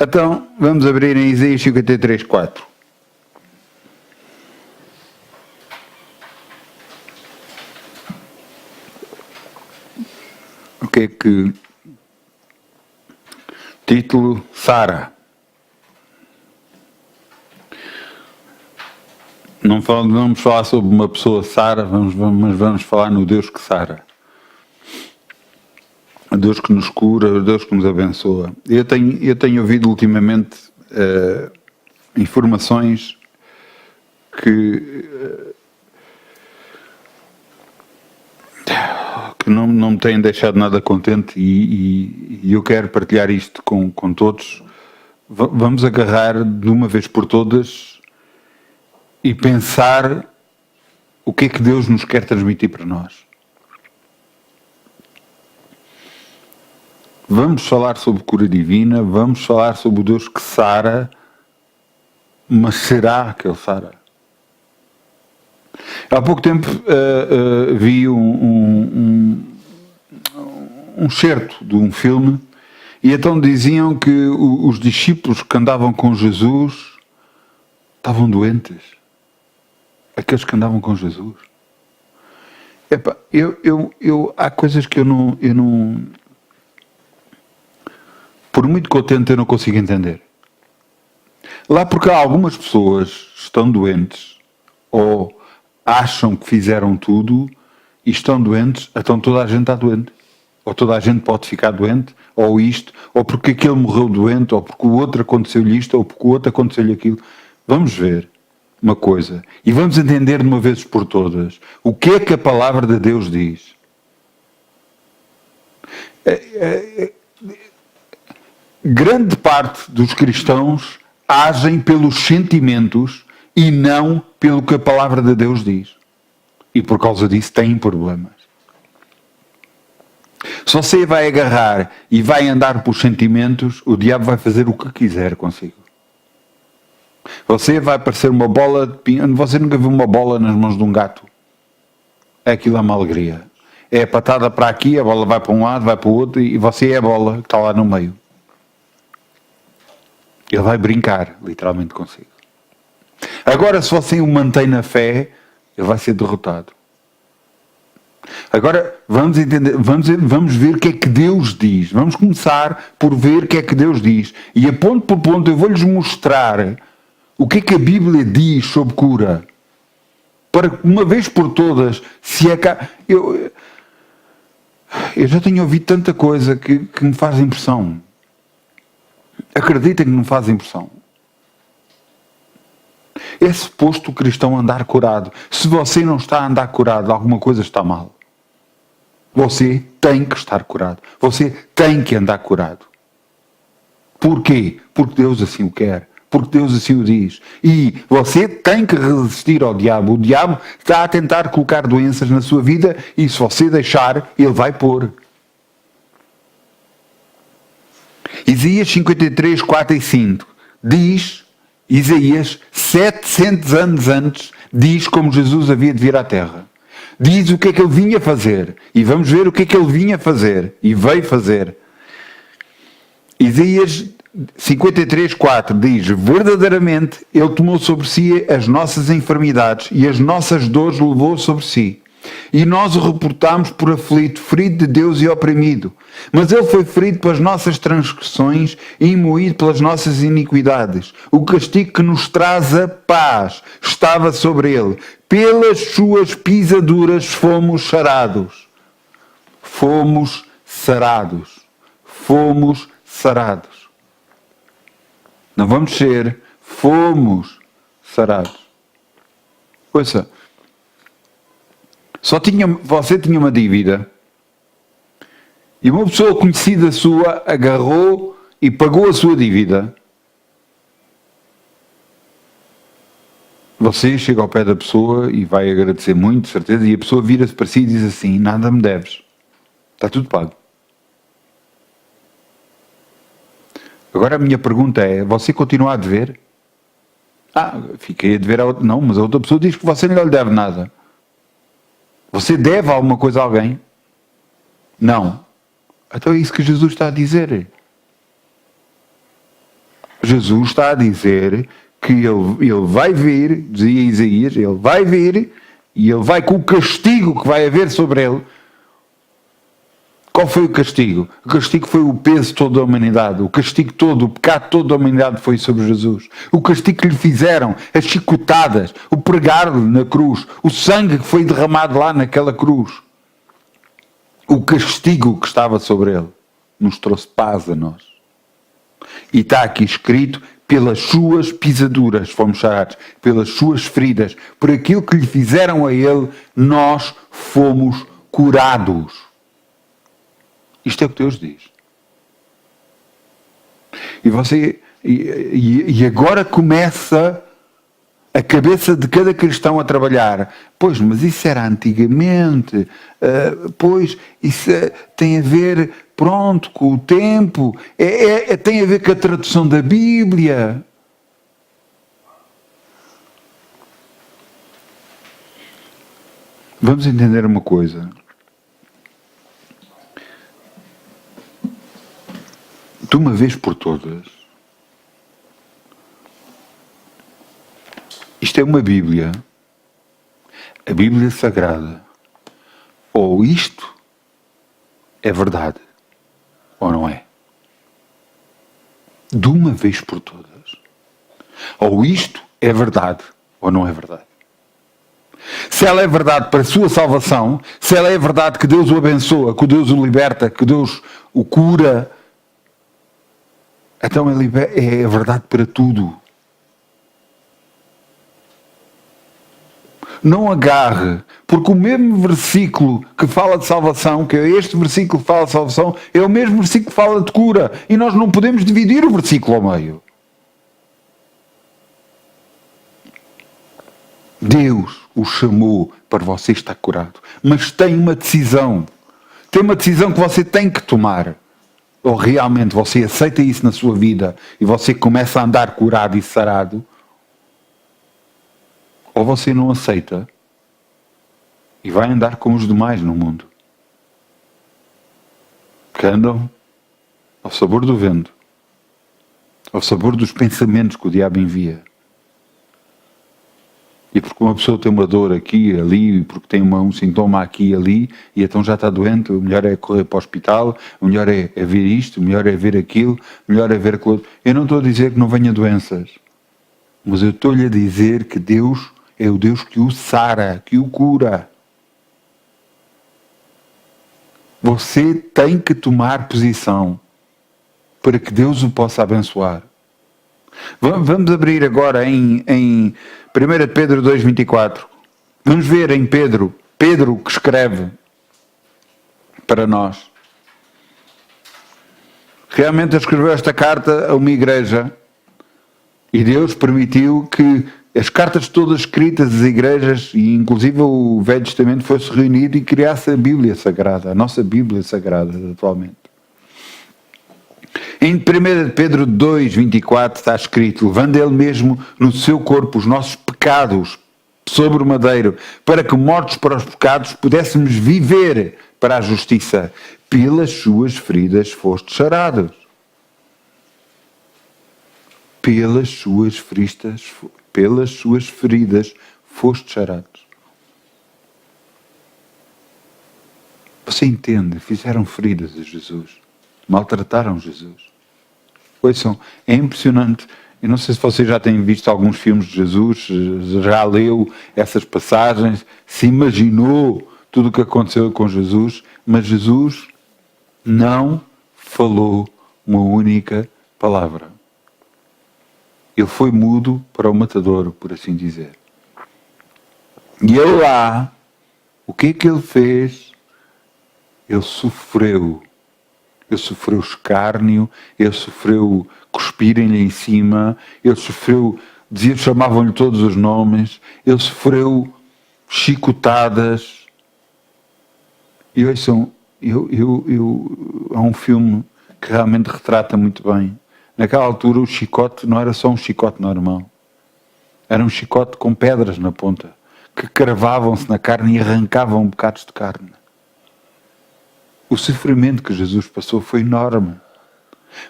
Então, vamos abrir em Isaías 53, 4. O que é que... Título, Sara. Não vamos falar sobre uma pessoa Sara, mas vamos falar no Deus que sara. O Deus que nos cura, o Deus que nos abençoa. Eu tenho ouvido ultimamente informações que não me têm deixado nada contente e eu quero partilhar isto com todos. Vamos agarrar de uma vez por todas e pensar o que é que Deus nos quer transmitir para nós. Vamos falar sobre cura divina, vamos falar sobre o Deus que sara, mas será que Ele sara? Há pouco tempo vi um certo de um filme e então diziam que os discípulos que andavam com Jesus estavam doentes. Aqueles que andavam com Jesus. Epá, há coisas que eu não por muito que eu tente, eu não consigo entender. Lá porque algumas pessoas estão doentes ou acham que fizeram tudo e estão doentes, então toda a gente está doente. Ou toda a gente pode ficar doente, ou isto, ou porque aquele morreu doente, ou porque o outro aconteceu-lhe isto, ou porque o outro aconteceu-lhe aquilo. Vamos ver uma coisa e vamos entender de uma vez por todas o que é que a palavra de Deus diz. Grande parte dos cristãos agem pelos sentimentos e não pelo que a palavra de Deus diz. E por causa disso têm problemas. Se você vai agarrar e vai andar por sentimentos, o diabo vai fazer o que quiser consigo. Você vai parecer uma bola de pinho. Você nunca viu uma bola nas mãos de um gato? Aquilo é uma alegria. É a patada para aqui, a bola vai para um lado, vai para o outro e você é a bola que está lá no meio. Ele vai brincar, literalmente, consigo. Agora, se você o mantém na fé, ele vai ser derrotado. Agora, vamos entender, vamos ver o que é que Deus diz. Vamos começar por ver o que é que Deus diz. E a ponto por ponto eu vou-lhes mostrar o que é que a Bíblia diz sobre cura. Para que, uma vez por todas, se é cá... Eu já tenho ouvido tanta coisa que me faz impressão. Acreditem que não faz impressão. É suposto o cristão andar curado. Se você não está a andar curado, alguma coisa está mal. Você tem que estar curado. Você tem que andar curado. Porquê? Porque Deus assim o quer. Porque Deus assim o diz. E você tem que resistir ao diabo. O diabo está a tentar colocar doenças na sua vida e se você deixar, ele vai pôr. Isaías 53, 4 e 5 diz, Isaías, 700 anos antes, diz como Jesus havia de vir à Terra. Diz o que é que ele vinha fazer. E vamos ver o que é que ele vinha fazer. E veio fazer. Isaías 53, 4 diz, verdadeiramente ele tomou sobre si as nossas enfermidades e as nossas dores levou sobre si. E nós o reportámos por aflito, ferido de Deus e oprimido. Mas ele foi ferido pelas nossas transgressões e moído pelas nossas iniquidades. O castigo que nos traz a paz estava sobre ele. Pelas suas pisaduras fomos sarados. Fomos sarados. Fomos sarados. Não vamos ser, fomos sarados. Ouça. Você tinha uma dívida e uma pessoa conhecida sua agarrou e pagou a sua dívida. Você chega ao pé da pessoa e vai agradecer muito, de certeza, e a pessoa vira-se para si e diz assim, nada me deves. Está tudo pago. Agora a minha pergunta é, você continua a dever? Fiquei a dever a outra. Não, mas a outra pessoa diz que você não lhe deve nada. Você deve alguma coisa a alguém? Não. Então é isso que Jesus está a dizer. Jesus está a dizer que ele vai vir, dizia Isaías, ele vai vir e ele vai com o castigo que vai haver sobre ele. Qual foi o castigo? O castigo foi o peso todo da humanidade. O castigo todo, o pecado todo da humanidade foi sobre Jesus. O castigo que lhe fizeram, as chicotadas, o pregar-lhe na cruz, o sangue que foi derramado lá naquela cruz. O castigo que estava sobre ele nos trouxe paz a nós. E está aqui escrito, pelas suas pisaduras fomos sarados, pelas suas feridas, por aquilo que lhe fizeram a ele, nós fomos curados. Isto é o que Deus diz. E você, e agora começa a cabeça de cada cristão a trabalhar. Pois, mas isso era antigamente. Pois, isso tem a ver, pronto, com o tempo. Tem a ver com a tradução da Bíblia. Vamos entender uma coisa. De uma vez por todas, isto é uma Bíblia, a Bíblia Sagrada. Ou isto é verdade, ou não é. De uma vez por todas. Ou isto é verdade, ou não é verdade. Se ela é verdade para a sua salvação, se ela é verdade que Deus o abençoa, que Deus o liberta, que Deus o cura, então é verdade para tudo. Não agarre, porque o mesmo versículo que fala de salvação, que é este versículo que fala de salvação, é o mesmo versículo que fala de cura. E nós não podemos dividir o versículo ao meio. Deus o chamou para você estar curado. Mas tem uma decisão. Tem uma decisão que você tem que tomar. Ou realmente você aceita isso na sua vida e você começa a andar curado e sarado, ou você não aceita e vai andar com os demais no mundo, que andam ao sabor do vento, ao sabor dos pensamentos que o diabo envia. E porque uma pessoa tem uma dor aqui e ali, porque tem um sintoma aqui e ali, e então já está doente, o melhor é correr para o hospital, o melhor é ver isto, o melhor é ver aquilo, o melhor é ver aquilo. Eu não estou a dizer que não venha doenças, mas eu estou-lhe a dizer que Deus é o Deus que o sara, que o cura. Você tem que tomar posição para que Deus o possa abençoar. Vamos abrir agora em 1 Pedro 2,24. Vamos ver em Pedro que escreve para nós. Realmente ele escreveu esta carta a uma igreja e Deus permitiu que as cartas todas escritas das igrejas, e inclusive o Velho Testamento, fosse reunido e criasse a Bíblia Sagrada, a nossa Bíblia Sagrada atualmente. Em 1 Pedro 2,24 está escrito: levando ele mesmo no seu corpo os nossos pecados sobre o madeiro, para que mortos para os pecados pudéssemos viver para a justiça. Pelas suas feridas fostes sarados. Pelas suas feridas fostes sarados. Você entende? Fizeram feridas a Jesus. Maltrataram Jesus. Ouçam, é impressionante. Eu não sei se você já tem visto alguns filmes de Jesus, já leu essas passagens, se imaginou tudo o que aconteceu com Jesus, mas Jesus não falou uma única palavra. Ele foi mudo para o matadouro, por assim dizer. E ele lá, o que é que ele fez? Ele sofreu. Ele sofreu escárnio, ele sofreu cuspirem-lhe em cima, ele sofreu, chamavam-lhe todos os nomes, ele sofreu chicotadas. E ouçam, há um filme que realmente retrata muito bem. Naquela altura o chicote não era só um chicote normal. Era um chicote com pedras na ponta, que cravavam-se na carne e arrancavam bocados de carne. O sofrimento que Jesus passou foi enorme.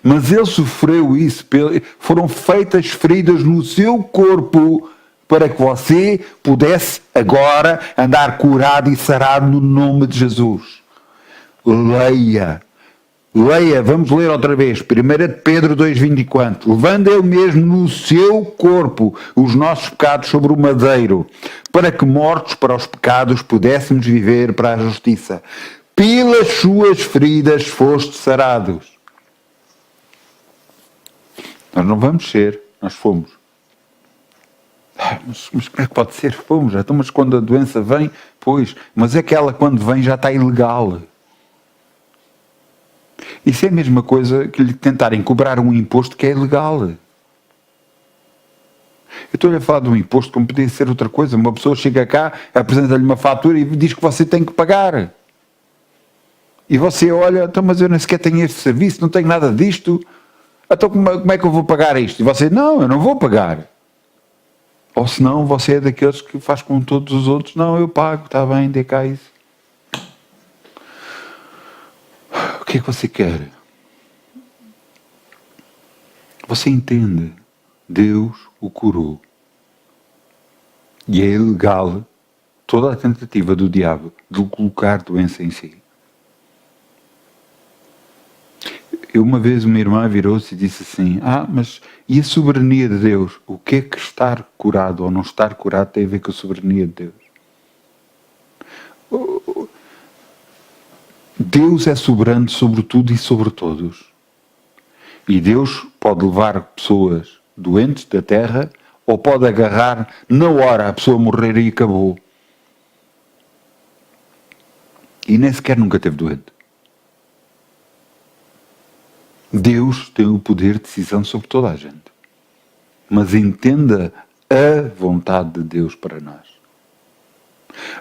Mas ele sofreu isso, foram feitas feridas no seu corpo para que você pudesse agora andar curado e sarado no nome de Jesus. Leia, vamos ler outra vez, 1 Pedro 2,24. Levando ele mesmo no seu corpo os nossos pecados sobre o madeiro, para que mortos para os pecados pudéssemos viver para a justiça. Pelas suas feridas foste sarados. Nós não vamos ser, nós fomos. Mas como é que pode ser? Fomos. Então, mas quando a doença vem, pois, mas é que ela quando vem já está ilegal. Isso é a mesma coisa que lhe tentarem cobrar um imposto que é ilegal. Eu estou-lhe a falar de um imposto como podia ser outra coisa. Uma pessoa chega cá, apresenta-lhe uma fatura e diz que você tem que pagar. E você olha, então, mas eu nem sequer tenho este serviço, não tenho nada disto. Então como é que eu vou pagar isto? E você, não, eu não vou pagar. Ou senão você é daqueles que faz com todos os outros, não, eu pago, está bem, dê cá isso. O que é que você quer? Você entende? Deus o curou. E é ilegal toda a tentativa do diabo de colocar doença em si. Uma vez uma irmã virou-se e disse assim, mas e a soberania de Deus? O que é que estar curado ou não estar curado tem a ver com a soberania de Deus? Deus é soberano sobre tudo e sobre todos. E Deus pode levar pessoas doentes da terra ou pode agarrar na hora a pessoa morrer e acabou. E nem sequer nunca teve doente. Deus tem o poder de decisão sobre toda a gente. Mas entenda a vontade de Deus para nós.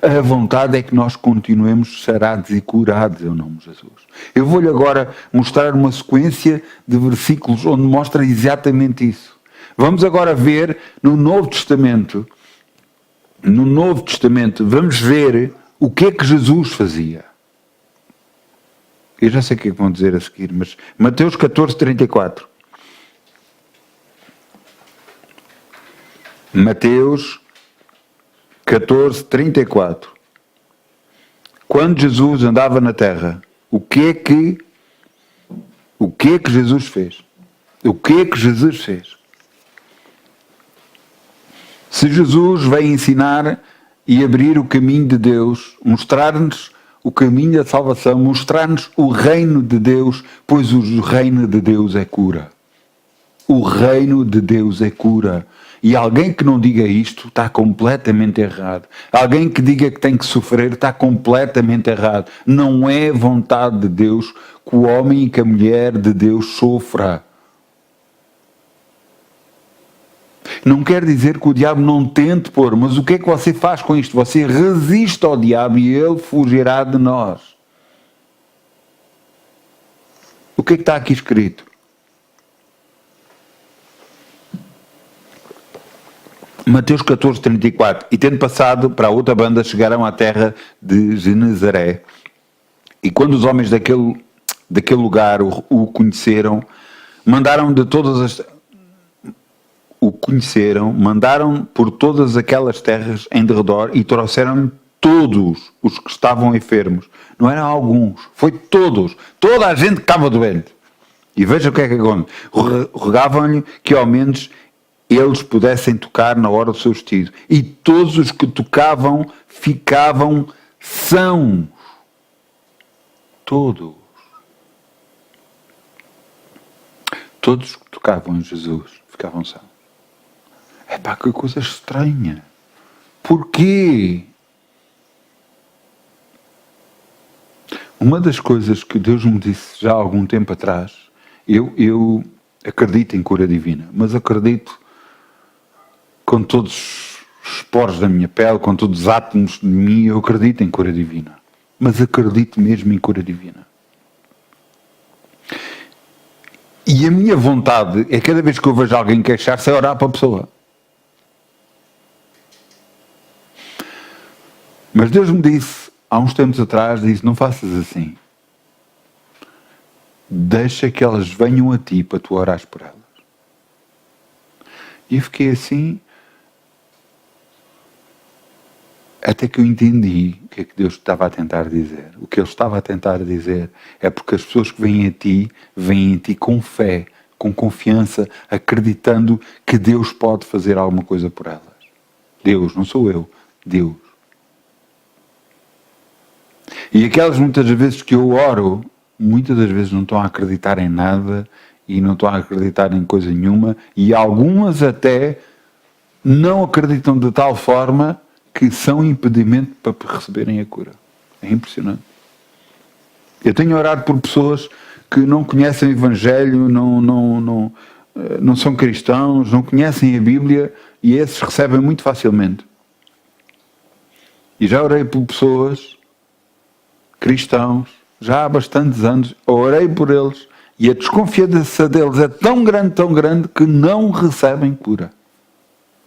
A vontade é que nós continuemos sarados e curados em nome de Jesus. Eu vou-lhe agora mostrar uma sequência de versículos onde mostra exatamente isso. Vamos agora ver no Novo Testamento. No Novo Testamento, vamos ver o que é que Jesus fazia. Eu já sei o que é que vão dizer a seguir, mas Mateus 14:34. Mateus 14:34. Quando Jesus andava na terra, o que é que Jesus fez? O que é que Jesus fez? Se Jesus veio ensinar e abrir o caminho de Deus, mostrar-nos o caminho da salvação, mostrar-nos o reino de Deus, pois o reino de Deus é cura. O reino de Deus é cura. E alguém que não diga isto está completamente errado. Alguém que diga que tem que sofrer está completamente errado. Não é vontade de Deus que o homem e que a mulher de Deus sofra. Não quer dizer que o diabo não tente pôr, mas o que é que você faz com isto? Você resiste ao diabo e ele fugirá de nós. O que é que está aqui escrito? Mateus 14:34. E tendo passado para a outra banda, chegaram à terra de Genezaré. E quando os homens daquele lugar o conheceram, mandaram por todas aquelas terras em derredor e trouxeram todos os que estavam enfermos. Não eram alguns, foi todos. Toda a gente que estava doente. E veja o que é que acontece. Rogavam-lhe que ao menos eles pudessem tocar na hora do seu vestido. E todos os que tocavam ficavam sãos. Todos. Todos que tocavam em Jesus ficavam sãos. Epá, que coisa estranha. Porquê? Uma das coisas que Deus me disse já há algum tempo atrás, eu acredito em cura divina, mas acredito com todos os poros da minha pele, com todos os átomos de mim, eu acredito em cura divina. Mas acredito mesmo em cura divina. E a minha vontade é cada vez que eu vejo alguém queixar-se é orar para a pessoa. Mas Deus me disse, há uns tempos atrás, disse, não faças assim. deixa que elas venham a ti para tu orares por elas. E eu fiquei assim, até que eu entendi o que é que Deus estava a tentar dizer. O que Ele estava a tentar dizer é porque as pessoas que vêm a ti com fé, com confiança, acreditando que Deus pode fazer alguma coisa por elas. Deus, não sou eu, Deus. E aquelas muitas vezes que eu oro, muitas das vezes não estão a acreditar em nada e não estão a acreditar em coisa nenhuma, e algumas até não acreditam de tal forma que são impedimento para receberem a cura. É impressionante. Eu tenho orado por pessoas que não conhecem o Evangelho, não são cristãos, não conhecem a Bíblia, e esses recebem muito facilmente. E já orei por pessoas, cristãos, já há bastantes anos, orei por eles, e a desconfiança deles é tão grande, que não recebem cura.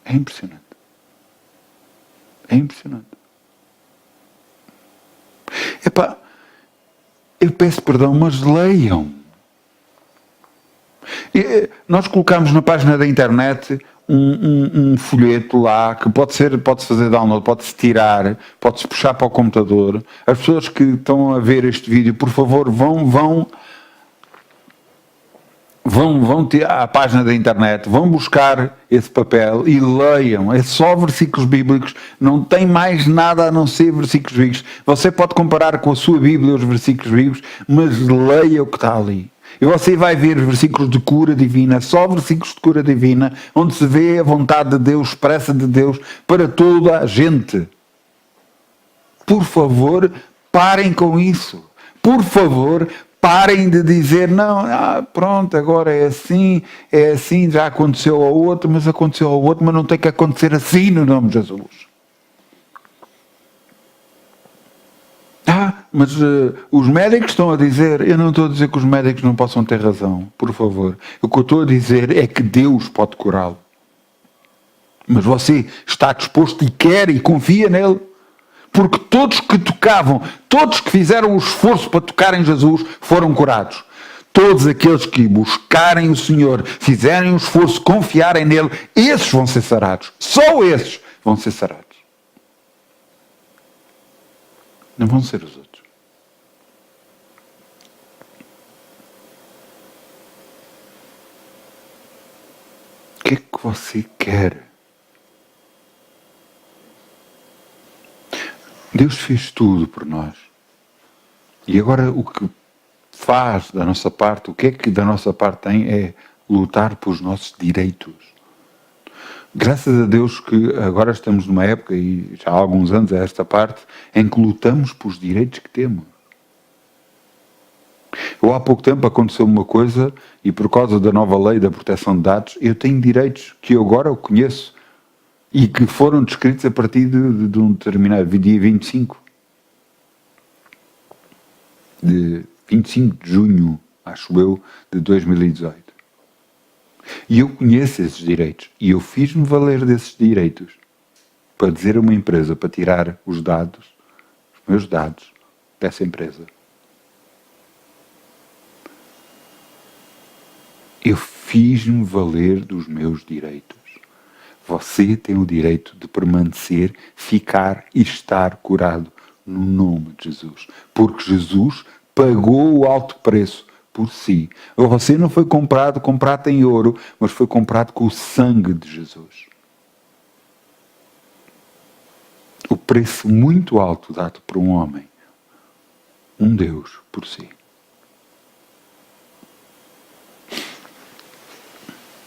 É impressionante. É impressionante. Epá, eu peço perdão, mas leiam. Nós colocamos na página da internet um folheto lá que pode-se fazer download, pode-se tirar, pode-se puxar para o computador. As pessoas que estão a ver este vídeo, por favor, vão à página da internet, vão buscar esse papel e leiam. É só versículos bíblicos, não tem mais nada a não ser versículos bíblicos. Você pode comparar com a sua Bíblia os versículos bíblicos, mas leia o que está ali. E você vai ver versículos de cura divina, só versículos de cura divina, onde se vê a vontade de Deus, expressa de Deus, para toda a gente. Por favor, parem com isso. Por favor, parem de dizer, não, pronto, agora é assim, já aconteceu ao outro, mas não tem que acontecer assim no nome de Jesus. Mas os médicos estão a dizer, eu não estou a dizer que os médicos não possam ter razão, por favor. O que eu estou a dizer é que Deus pode curá-lo. Mas você está disposto e quer e confia nele? Porque todos que tocavam, todos que fizeram o esforço para tocar em Jesus, foram curados. Todos aqueles que buscarem o Senhor, fizerem o esforço, confiarem nele, esses vão ser sarados. Só esses vão ser sarados. Não vão ser os outros. O que é que você quer? Deus fez tudo por nós. E agora o que faz da nossa parte, o que é que da nossa parte tem é lutar pelos nossos direitos. Graças a Deus que agora estamos numa época, e já há alguns anos a esta parte, em que lutamos pelos direitos que temos. Há pouco tempo aconteceu uma coisa, e por causa da nova lei da proteção de dados, eu tenho direitos que eu agora conheço, e que foram descritos a partir de um determinado dia 25 de junho, acho eu, de 2018. E eu conheço esses direitos. E eu fiz-me valer desses direitos para dizer a uma empresa para tirar os meus dados dessa empresa. Eu fiz-me valer dos meus direitos. Você tem o direito de permanecer, ficar e estar curado no nome de Jesus. Porque Jesus pagou o alto preço por si. Você não foi comprado com prata e ouro, mas foi comprado com o sangue de Jesus. O preço muito alto dado por um homem, um Deus por si.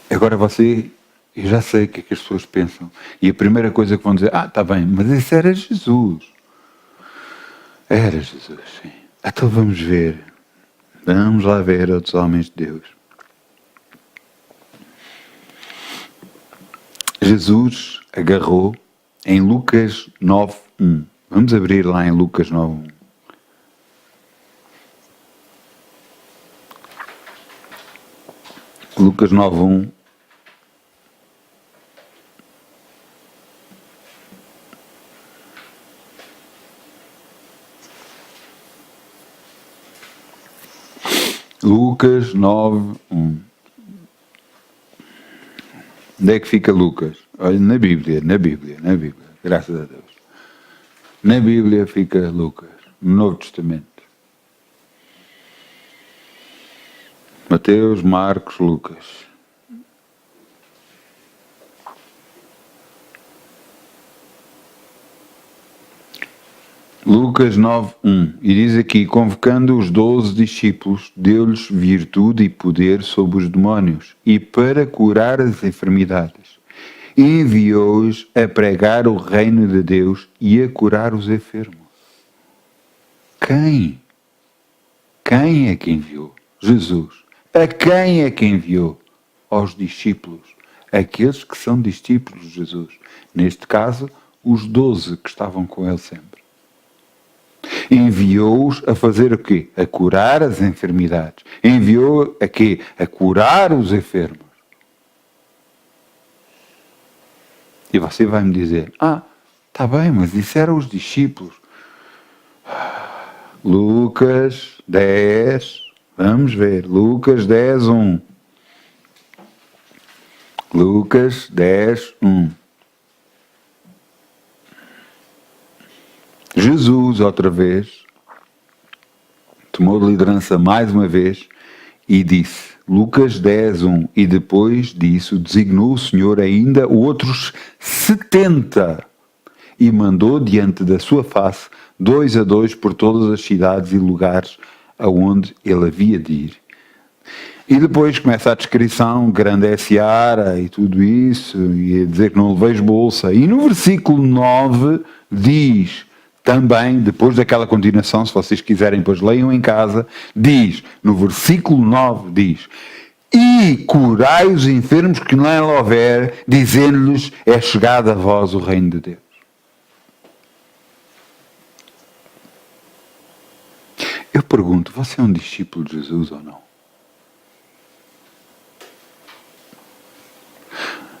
Agora você, eu já sei o que é que as pessoas pensam. E a primeira coisa que vão dizer, está bem, mas isso era Jesus. Era Jesus, sim. Então vamos ver. Vamos lá ver outros homens de Deus. Jesus agarrou em Lucas 9:1. Vamos abrir lá em Lucas 9:1. Lucas 9:1. Lucas 9, 1. Onde é que fica Lucas? Olha, na Bíblia. Graças a Deus. Na Bíblia fica Lucas, no Novo Testamento. Mateus, Marcos, Lucas. Lucas 9:1, e diz aqui, convocando os 12 discípulos, deu-lhes virtude e poder sobre os demónios, e para curar as enfermidades. E enviou-os a pregar o reino de Deus e a curar os enfermos. Quem? Quem é que enviou? Jesus. A quem é que enviou? Aos discípulos. Aqueles que são discípulos de Jesus. Neste caso, os 12 que estavam com ele sempre. Enviou-os a fazer o quê? A curar as enfermidades. Enviou a quê? A curar os enfermos. E você vai me dizer, está bem, mas isso eram os discípulos. Lucas 10, vamos ver, Lucas 10, 1. Lucas 10, 1. Jesus, outra vez, tomou liderança mais uma vez e disse, Lucas 10, 1, e depois disso designou o Senhor ainda outros 70 e mandou diante da sua face 2 a 2 por todas as cidades e lugares aonde ele havia de ir. E depois começa a descrição, grande é a seara e tudo isso, e a dizer que não leveis bolsa. E no versículo 9 diz, também, depois daquela continuação, se vocês quiserem, depois leiam em casa, diz, no versículo 9 diz, e curai os enfermos que não houver, dizendo-lhes, é chegado a vós o reino de Deus. Eu pergunto, você é um discípulo de Jesus ou não?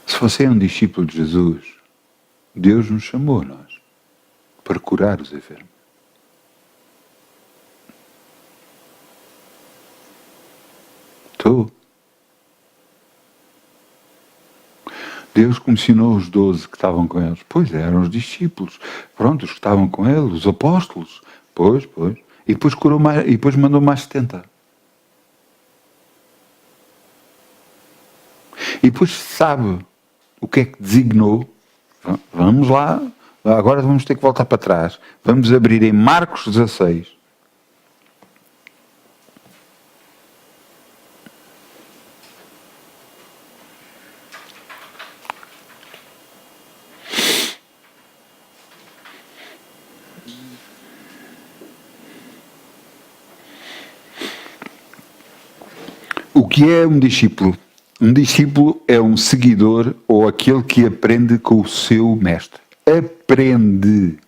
Se você é um discípulo de Jesus, Deus nos chamou a nós para curar os enfermos. Estou. Deus comissionou os 12 que estavam com eles. Pois eram os discípulos. Pronto, os que estavam com ele, os apóstolos. Pois. E depois curou mais, e depois mandou mais 70. E depois sabe o que é que designou. Vamos lá. Agora vamos ter que voltar para trás. Vamos abrir em Marcos 16. O que é um discípulo? Um discípulo é um seguidor ou aquele que aprende com o seu mestre. Aprende.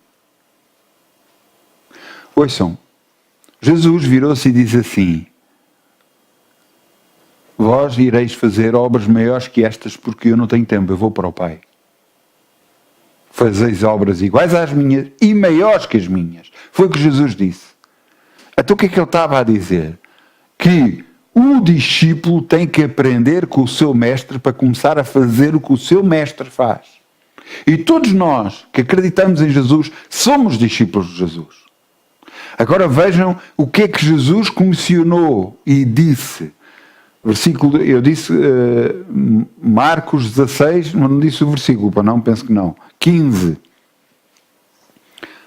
Ouçam, Jesus virou-se e diz assim, vós ireis fazer obras maiores que estas porque eu não tenho tempo, eu vou para o Pai. Fazeis obras iguais às minhas e maiores que as minhas. Foi o que Jesus disse. Então o que é que ele estava a dizer? Que o discípulo tem que aprender com o seu mestre para começar a fazer o que o seu mestre faz. E todos nós que acreditamos em Jesus somos discípulos de Jesus. Agora vejam o que é que Jesus comissionou e disse. Versículo, eu disse Marcos 16, não disse o versículo, para não, penso que não. 15.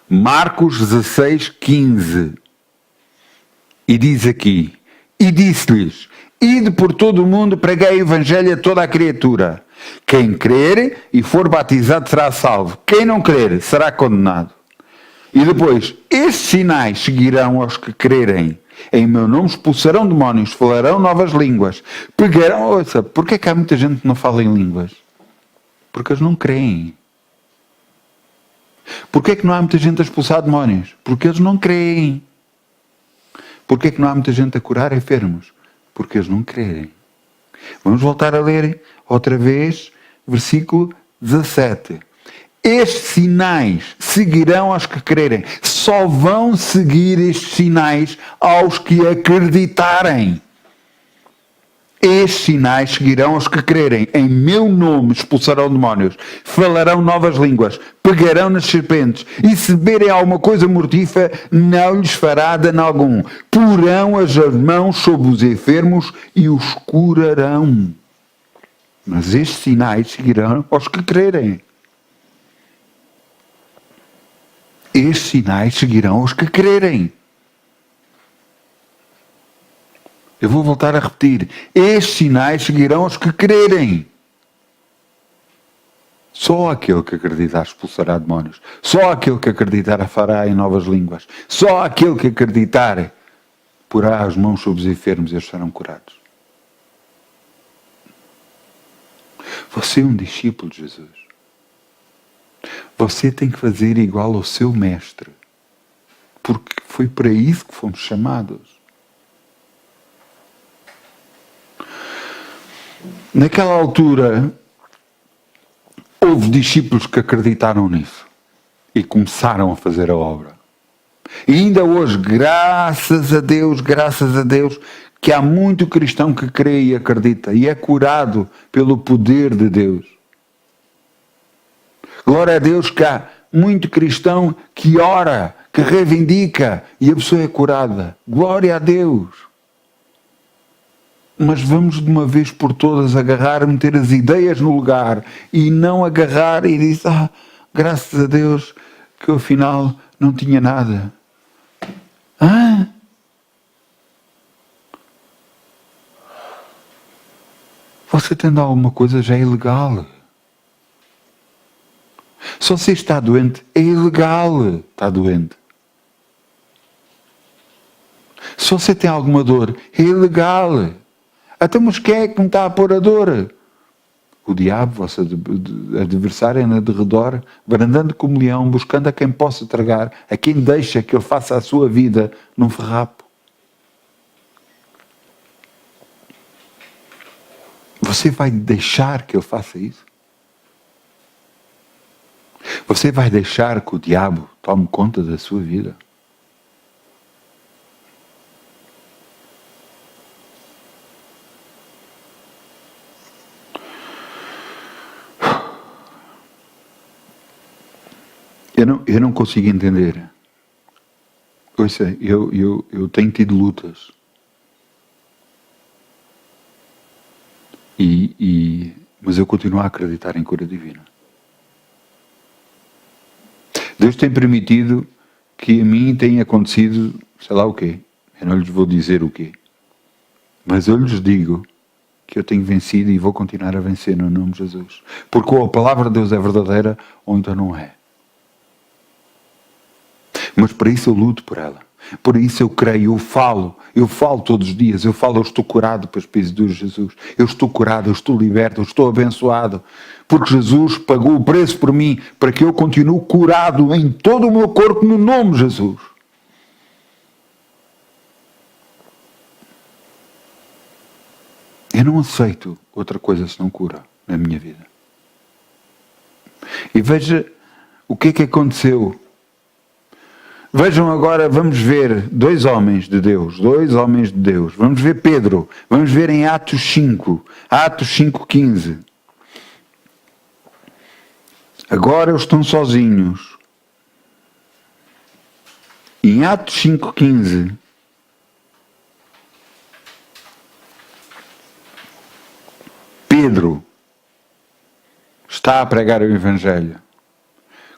Marcos 16, 15. E diz aqui, e disse-lhes, ide por todo o mundo, pregai o evangelho a toda a criatura. Quem crer e for batizado será salvo. Quem não crer será condenado. E depois, estes sinais seguirão aos que crerem. Em meu nome expulsarão demónios, falarão novas línguas. Pegarão, ouça, porquê é que há muita gente que não fala em línguas? Porque eles não creem. Porquê é que não há muita gente a expulsar demónios? Porque eles não creem. Porquê é que não há muita gente a curar enfermos? Porque eles não creem. Vamos voltar a ler outra vez, versículo 17. Estes sinais seguirão aos que crerem. Só vão seguir estes sinais aos que acreditarem. Estes sinais seguirão os que crerem. Em meu nome expulsarão demónios, falarão novas línguas, pegarão nas serpentes, e se beberem alguma coisa mortífera, não lhes fará dano algum. Porão as mãos sobre os enfermos e os curarão. Mas estes sinais seguirão aos que crerem. Estes sinais seguirão aos que crerem. Eu vou voltar a repetir. Estes sinais seguirão os que crerem. Só aquele que acreditar expulsará demónios. Só aquele que acreditar fará em novas línguas. Só aquele que acreditar porá as mãos sobre os enfermos e eles serão curados. Você é um discípulo de Jesus. Você tem que fazer igual ao seu mestre. Porque foi para isso que fomos chamados. Naquela altura, houve discípulos que acreditaram nisso e começaram a fazer a obra. E ainda hoje, graças a Deus, que há muito cristão que crê e acredita e é curado pelo poder de Deus. Glória a Deus que há muito cristão que ora, que reivindica e a pessoa é curada. Glória a Deus. Mas vamos de uma vez por todas agarrar, meter as ideias no lugar e não agarrar e dizer, graças a Deus que eu afinal não tinha nada. Você tendo alguma coisa já é ilegal. Se você está doente, é ilegal estar doente. Se você tem alguma dor, é ilegal. Até mas quem é que me está a pôr a dor? O diabo, vosso adversário, anda de redor, brandando como leão, buscando a quem possa tragar, a quem deixa que ele faça a sua vida num farrapo. Você vai deixar que ele faça isso? Você vai deixar que o diabo tome conta da sua vida? Eu não consigo entender. Ouça, eu tenho tido lutas. Mas eu continuo a acreditar em cura divina. Deus tem permitido que a mim tenha acontecido, sei lá o quê. Eu não lhes vou dizer o quê. Mas eu lhes digo que eu tenho vencido e vou continuar a vencer no nome de Jesus. Porque ou a palavra de Deus é verdadeira ou então não é. Mas para isso eu luto por ela. Por isso eu creio, eu falo todos os dias, eu estou curado pelas pisaduras de Jesus. Eu estou curado, eu estou liberto, eu estou abençoado. Porque Jesus pagou o preço por mim para que eu continue curado em todo o meu corpo no nome de Jesus. Eu não aceito outra coisa senão cura na minha vida. E veja o que é que aconteceu. Vejam agora, vamos ver dois homens de Deus. Vamos ver Pedro. Vamos ver em Atos 5. Atos 5:15. Agora eles estão sozinhos. Em Atos 5:15. Pedro está a pregar o Evangelho.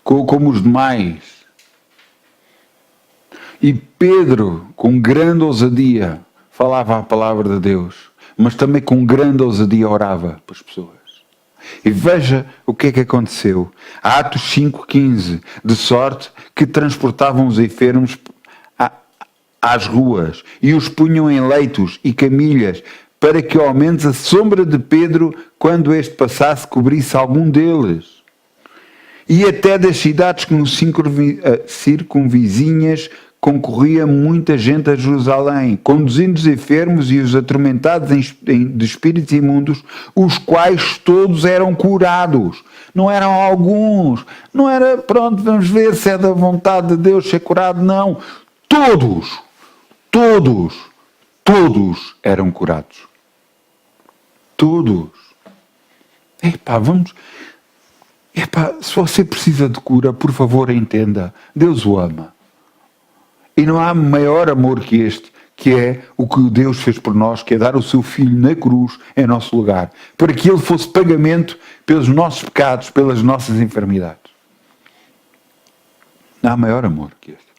Como os demais. E Pedro, com grande ousadia, falava a palavra de Deus, mas também com grande ousadia orava para as pessoas. E veja o que é que aconteceu. Atos 5:15, de sorte que transportavam os enfermos às ruas e os punham em leitos e camilhas, para que ao menos a sombra de Pedro, quando este passasse, cobrisse algum deles. E até das cidades que nos circunvizinhas concorria muita gente a Jerusalém, conduzindo os enfermos e os atormentados de espíritos imundos, os quais todos eram curados. Não eram alguns. Não era, pronto, vamos ver se é da vontade de Deus ser curado. Não. Todos eram curados. Todos. Se você precisa de cura, por favor, entenda. Deus o ama. E não há maior amor que este, que é o que Deus fez por nós, que é dar o seu Filho na cruz em nosso lugar, para que Ele fosse pagamento pelos nossos pecados, pelas nossas enfermidades. Não há maior amor que este.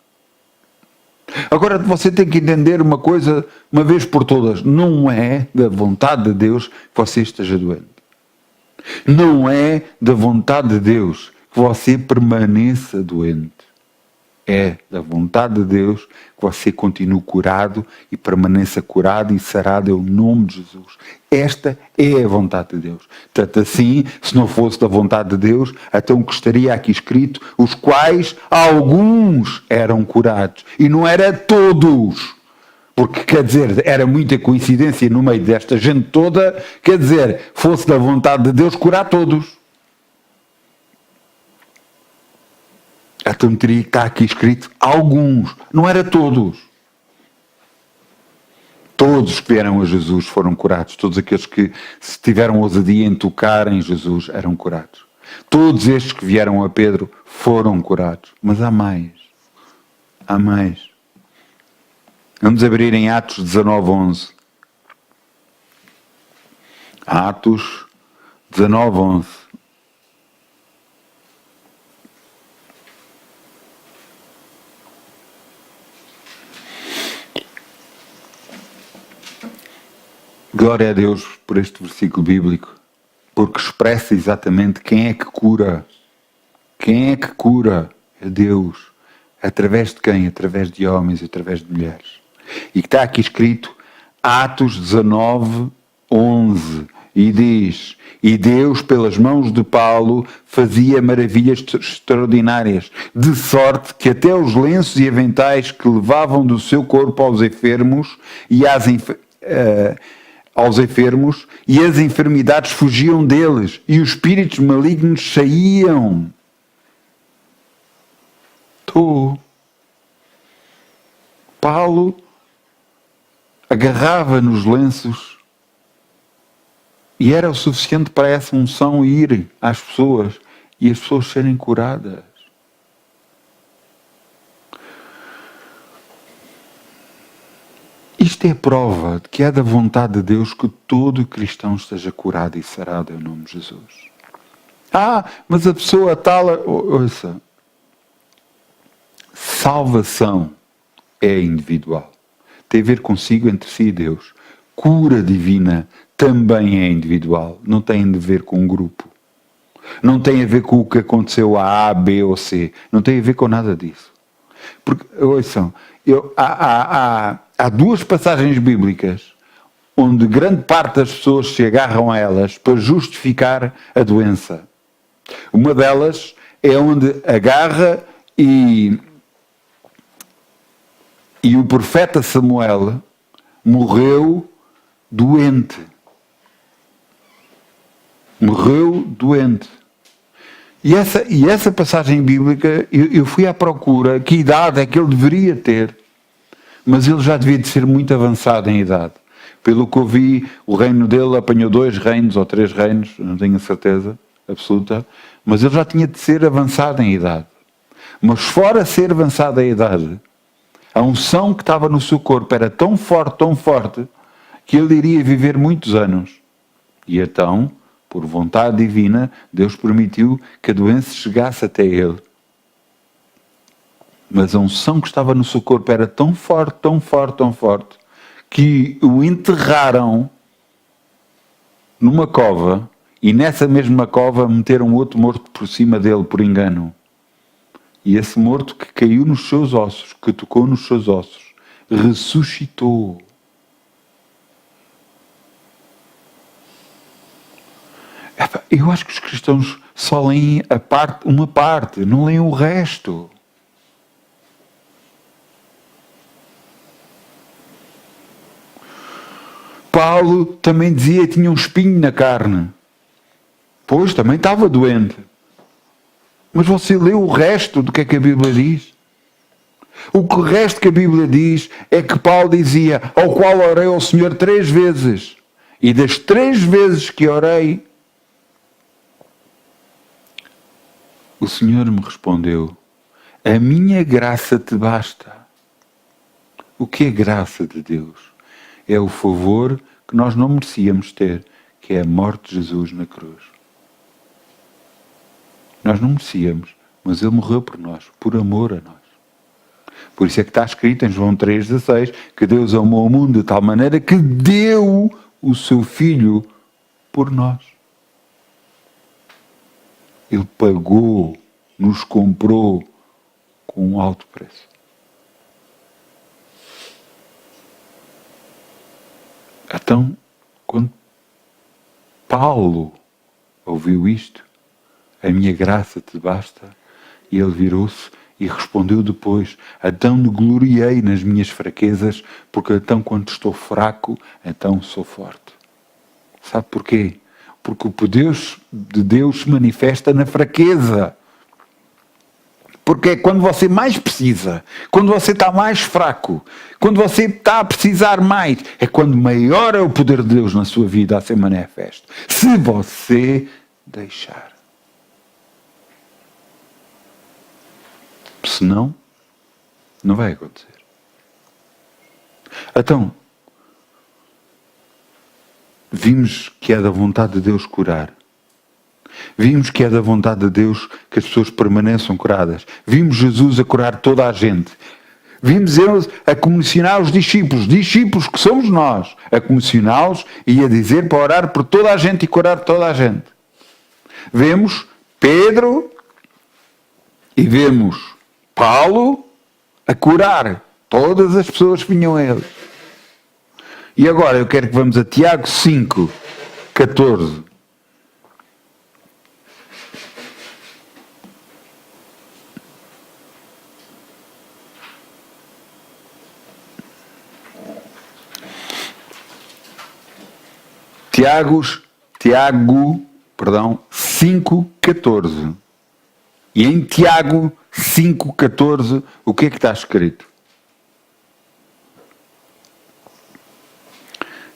Agora você tem que entender uma coisa, uma vez por todas. Não é da vontade de Deus que você esteja doente. Não é da vontade de Deus que você permaneça doente. É da vontade de Deus que você continue curado e permaneça curado e sarado em nome de Jesus. Esta é a vontade de Deus. Tanto assim, se não fosse da vontade de Deus, então o que estaria aqui escrito, os quais alguns eram curados. E não era todos. Porque, quer dizer, era muita coincidência no meio desta gente toda, quer dizer, fosse da vontade de Deus curar todos. Então teria que estar aqui escrito alguns, não era todos. Todos que vieram a Jesus foram curados. Todos aqueles que se tiveram ousadia em tocar em Jesus eram curados. Todos estes que vieram a Pedro foram curados. Mas há mais. Há mais. Vamos abrir em Atos 19:11. Atos 19:11. Glória a Deus por este versículo bíblico, porque expressa exatamente quem é que cura. Quem é que cura? É Deus. Através de quem? Através de homens, através de mulheres. E que está aqui escrito Atos 19:11, e diz: e Deus pelas mãos de Paulo fazia maravilhas extraordinárias, de sorte que até os lenços e aventais que levavam do seu corpo aos enfermos e aos enfermos e as enfermidades fugiam deles e os espíritos malignos saíam. Paulo agarrava nos lenços e era o suficiente para essa unção ir às pessoas e as pessoas serem curadas. Isto é prova de que é da vontade de Deus que todo cristão esteja curado e sarado em nome de Jesus. Mas a pessoa tal... Ouça. Salvação é individual. Tem a ver consigo, entre si e Deus. Cura divina também é individual. Não tem a ver com um grupo. Não tem a ver com o que aconteceu a A, B ou C. Não tem a ver com nada disso. Porque, ouçam, há duas passagens bíblicas onde grande parte das pessoas se agarram a elas para justificar a doença. Uma delas é onde agarra e o profeta Samuel morreu doente. Morreu doente. E essa passagem bíblica, eu fui à procura, que idade é que ele deveria ter, mas ele já devia de ser muito avançado em idade. Pelo que eu vi, o reino dele apanhou 2 reinos ou 3 reinos, não tenho a certeza absoluta, mas ele já tinha de ser avançado em idade. Mas fora ser avançado em idade, a unção que estava no seu corpo era tão forte, que ele iria viver muitos anos. E então, por vontade divina, Deus permitiu que a doença chegasse até ele. Mas a unção que estava no seu corpo era tão forte, que o enterraram numa cova, e nessa mesma cova meteram outro morto por cima dele, por engano. E esse morto que caiu nos seus ossos, que tocou nos seus ossos, ressuscitou. Eu acho que os cristãos só leem uma parte, não leem o resto. Paulo também dizia que tinha um espinho na carne. Pois, também estava doente. Mas você leu o resto do que é que a Bíblia diz? O resto que a Bíblia diz é que Paulo dizia, ao qual orei ao Senhor 3 vezes. E das 3 vezes que orei, o Senhor me respondeu: a minha graça te basta. O que é graça de Deus? É o favor que nós não merecíamos ter, que é a morte de Jesus na cruz. Nós não merecíamos, mas Ele morreu por nós, por amor a nós. Por isso é que está escrito em João 3,16 que Deus amou o mundo de tal maneira que deu o seu Filho por nós. Ele pagou, nos comprou com um alto preço. Então, quando Paulo ouviu isto, a minha graça te basta, e ele virou-se e respondeu depois: então me gloriei nas minhas fraquezas, porque então quando estou fraco, então sou forte. Sabe porquê? Porque o poder de Deus se manifesta na fraqueza. Porque é quando você mais precisa, quando você está mais fraco, quando você está a precisar mais, é quando maior é o poder de Deus na sua vida a ser manifesto. Se você deixar. Senão, não vai acontecer. Então, vimos que é da vontade de Deus curar. Vimos que é da vontade de Deus que as pessoas permaneçam curadas. Vimos Jesus a curar toda a gente. Vimos eles a comissionar os discípulos que somos nós, a comissioná-los e a dizer para orar por toda a gente e curar toda a gente. Vemos Pedro e vemos Paulo a curar todas as pessoas que vinham a ele. E agora eu quero que vamos a Tiago 5, 14. Tiago, 5,14. E em Tiago 5,14, o que é que está escrito?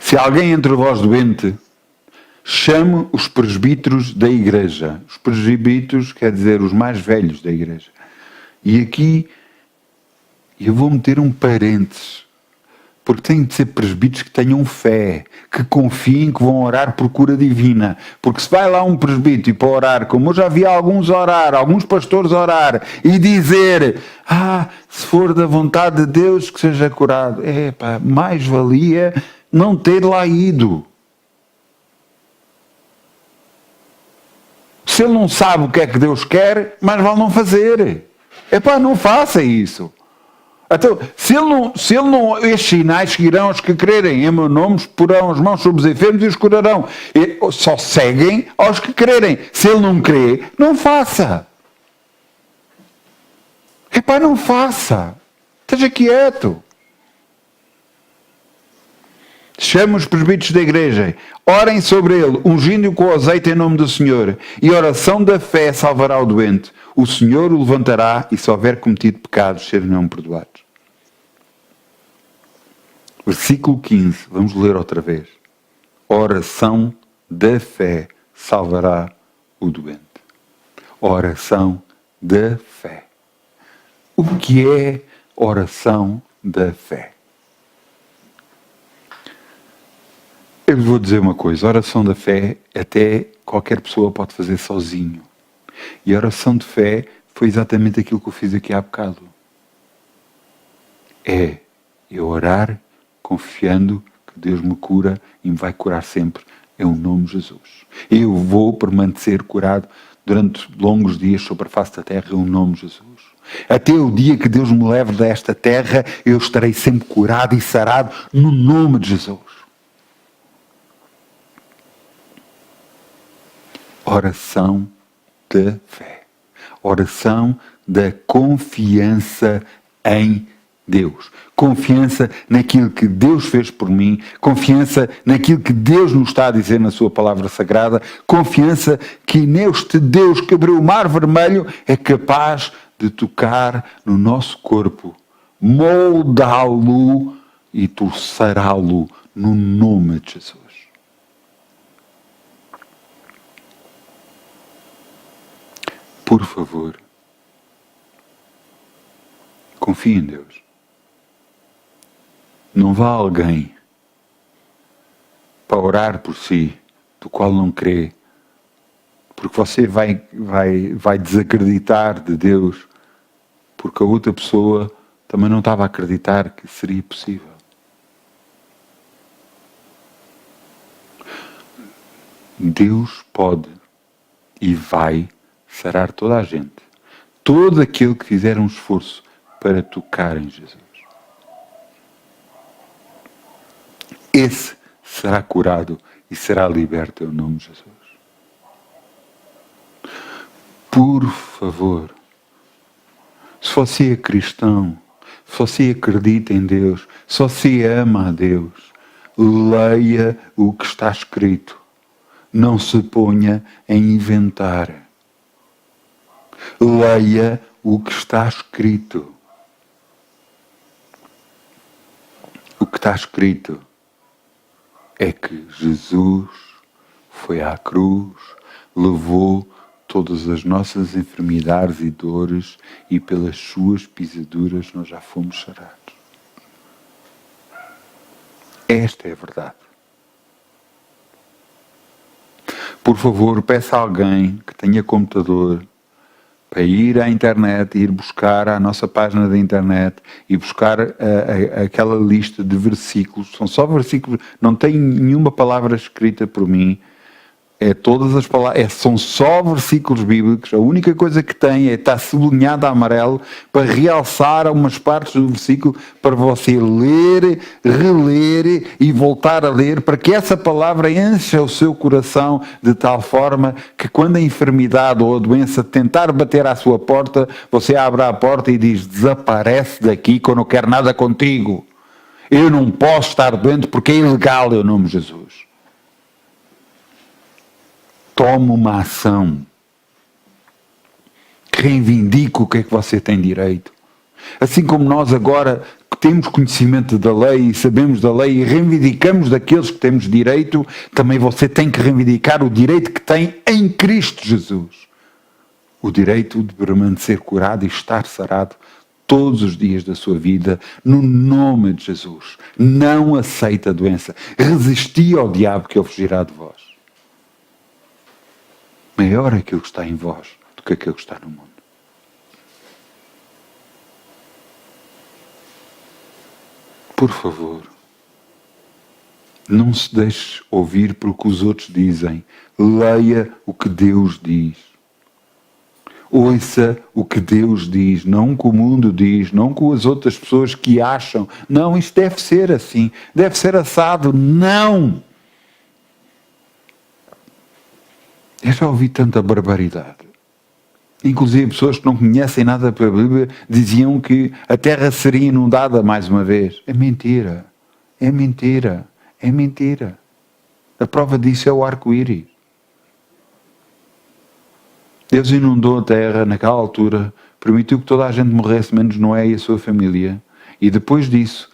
Se alguém entre vós doente, chame os presbíteros da igreja. Os presbíteros quer dizer os mais velhos da igreja. E aqui eu vou meter um parênteses. Porque têm de ser presbíteros que tenham fé, que confiem que vão orar por cura divina. Porque se vai lá um presbítero para orar, como eu já vi alguns orar, alguns pastores orar, e dizer, se for da vontade de Deus que seja curado, mais valia não ter lá ido. Se ele não sabe o que é que Deus quer, mais vale não fazer. Não faça isso. Então, se ele não, estes sinais seguirão os que crerem em meu nome, porão as mãos sobre os enfermos e os curarão. E só seguem aos que crerem. Se ele não crê, não faça. Não faça. Esteja quieto. Chame os presbíteros da igreja, orem sobre ele, ungindo-o com azeite em nome do Senhor, e a oração da fé salvará o doente. O Senhor o levantará e se houver cometido pecados, serão perdoados. Versículo 15, vamos ler outra vez. A oração da fé salvará o doente. A oração da fé. O que é oração da fé? Eu lhe vou dizer uma coisa, a oração da fé até qualquer pessoa pode fazer sozinho. E a oração de fé foi exatamente aquilo que eu fiz aqui há bocado. É eu orar confiando que Deus me cura e me vai curar sempre em nome de Jesus. Eu vou permanecer curado durante longos dias sobre a face da terra em nome de Jesus. Até o dia que Deus me leve desta terra, eu estarei sempre curado e sarado no nome de Jesus. Oração da fé. Oração da confiança em Deus. Confiança naquilo que Deus fez por mim. Confiança naquilo que Deus nos está a dizer na sua palavra sagrada. Confiança que neste Deus que abriu o mar vermelho é capaz de tocar no nosso corpo, moldá-lo e torcerá-lo no nome de Jesus. Por favor, confie em Deus. Não vá alguém para orar por si, do qual não crê, porque você vai desacreditar de Deus, porque a outra pessoa também não estava a acreditar que seria possível. Deus pode e vai sarar toda a gente, todo aquele que fizer um esforço para tocar em Jesus. Esse será curado e será liberto em nome de Jesus. Por favor, se você é cristão, se você acredita em Deus, se você ama a Deus, leia o que está escrito. Não se ponha a inventar. Leia o que está escrito. O que está escrito é que Jesus foi à cruz, levou todas as nossas enfermidades e dores e pelas suas pisaduras nós já fomos sarados. Esta é a verdade. Por favor, peça a alguém que tenha computador para ir à internet, ir buscar a nossa página da internet e buscar aquela lista de versículos. São só versículos, não tem nenhuma palavra escrita por mim. É todas as palavras, são só versículos bíblicos. A única coisa que tem está sublinhado a amarelo para realçar algumas partes do versículo para você ler, reler e voltar a ler, para que essa palavra encha o seu coração de tal forma que quando a enfermidade ou a doença tentar bater à sua porta, você abre a porta e diz: desaparece daqui que eu não quero nada contigo. Eu não posso estar doente porque é ilegal em nome de Jesus. Tome uma ação. Reivindique o que é que você tem direito. Assim como nós agora temos conhecimento da lei e sabemos da lei e reivindicamos daqueles que temos direito, também você tem que reivindicar o direito que tem em Cristo Jesus. O direito de permanecer curado e estar sarado todos os dias da sua vida, no nome de Jesus. Não aceita a doença. Resisti ao diabo que ele fugirá de vós. Maior é aquilo que está em vós do que aquilo que está no mundo. Por favor, não se deixe ouvir pelo que os outros dizem. Leia o que Deus diz. Ouça o que Deus diz, não o que o mundo diz, não com as outras pessoas que acham. Não, isto deve ser assim, deve ser assado. Não! Eu já ouvi tanta barbaridade. Inclusive pessoas que não conhecem nada pela Bíblia diziam que a terra seria inundada mais uma vez. É mentira. É mentira. É mentira. A prova disso é o arco-íris. Deus inundou a terra naquela altura, permitiu que toda a gente morresse, menos Noé e a sua família. E depois disso,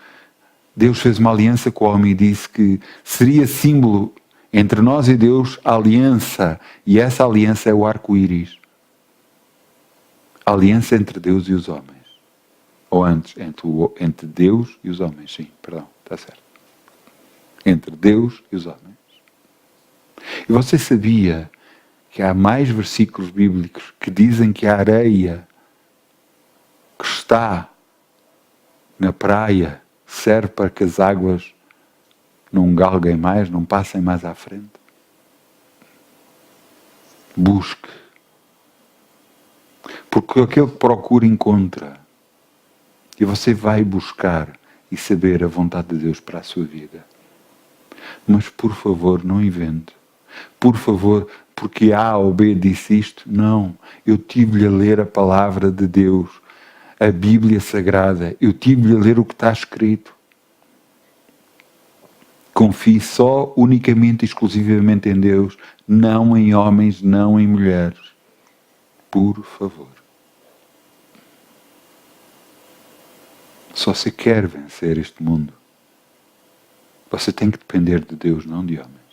Deus fez uma aliança com o homem e disse que seria símbolo entre nós e Deus a aliança. E essa aliança é o arco-íris. A aliança entre Deus e os homens. Ou antes, entre Deus e os homens. Sim, perdão, está certo. Entre Deus e os homens. E você sabia que há mais versículos bíblicos que dizem que a areia que está na praia serve para que as águas não galguem mais, não passem mais à frente? Busque. Porque aquele que procura encontra. E você vai buscar e saber a vontade de Deus para a sua vida. Mas por favor, não invente. Por favor, porque A ou B disse isto. Não. Eu tive-lhe a ler a palavra de Deus. A Bíblia Sagrada. Eu tive-lhe a ler o que está escrito. Confie só, unicamente e exclusivamente em Deus. Não em homens, não em mulheres. Por favor. Se você quer vencer este mundo, você tem que depender de Deus, não de homens.